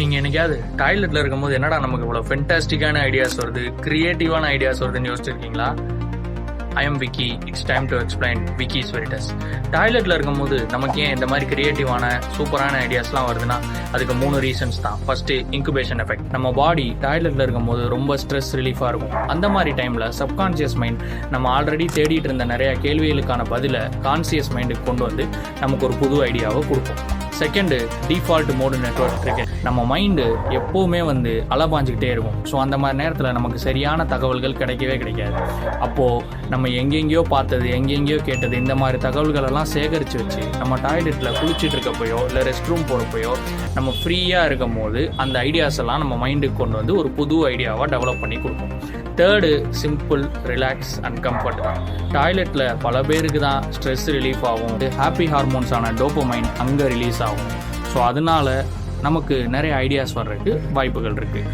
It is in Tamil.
நீங்கள் என்னைக்காவது டாய்லெட்டில் இருக்கும்போது என்னடா நமக்கு இவ்வளோ ஃபென்டாஸ்டிக்கான ஐடியாஸ் வருது, க்ரியேட்டிவான ஐடியாஸ் வருதுன்னு யோசிச்சிருக்கீங்களா? I am Vicky. It's time to explain Vicky's Veritas. டாய்லெட்டில் இருக்கும்போது நமக்கு ஏன் இந்த மாதிரி க்ரியேட்டிவான சூப்பரான ஐடியாஸ்லாம் வருதுன்னா அதுக்கு 3 ரீசன்ஸ் தான். First, incubation effect. நம்ம பாடி டாய்லெட்டில் இருக்கும்போது ரொம்ப ஸ்ட்ரெஸ் ரிலீஃபாக இருக்கும். அந்த மாதிரி டைமில் சப்கான்ஷியஸ் மைண்ட் நம்ம ஆல்ரெடி தேடிட்டு இருந்த நிறைய கேள்விகளுக்கான பதிலை கான்சியஸ் மைண்டுக்கு கொண்டு வந்து நமக்கு ஒரு புது ஐடியாவை கொடுக்கும். செகண்டு, டிஃபால்ட் மோடு நெட்வொர்க் இருக்கு. நம்ம மைண்டு எப்போவுமே அலபாஞ்சிக்கிட்டே இருக்கும். ஸோ அந்த மாதிரி நேரத்தில் நமக்கு சரியான தகவல்கள் கிடைக்கவே கிடைக்காது. அப்போது நம்ம எங்கெங்கேயோ பார்த்தது, எங்கெங்கேயோ கேட்டது, இந்த மாதிரி தகவல்களெல்லாம் சேகரித்து வச்சு நம்ம டாய்லெட்டில் குளிச்சுட்டு இருக்கப்போயோ இல்லை ரெஸ்ட் ரூம் போகிறப்போயோ நம்ம ஃப்ரீயாக இருக்கும் போது அந்த ஐடியாஸ் எல்லாம் நம்ம மைண்டுக்கு கொண்டு வந்து ஒரு புது ஐடியாவாக டெவலப் பண்ணி கொடுக்கும். Third, simple, relax and comfort தான். டாய்லெட்டில் பல பேருக்கு தான் ஸ்ட்ரெஸ் ரிலீஃப் ஆகும், ஹாப்பி ஹார்மோன்ஸான டோபமைன் அங்கே ரிலீஸ் ஆகும். ஸோ அதனால நமக்கு நிறைய ஐடியாஸ் வர்றதுக்கு வாய்ப்புகள் இருக்குது.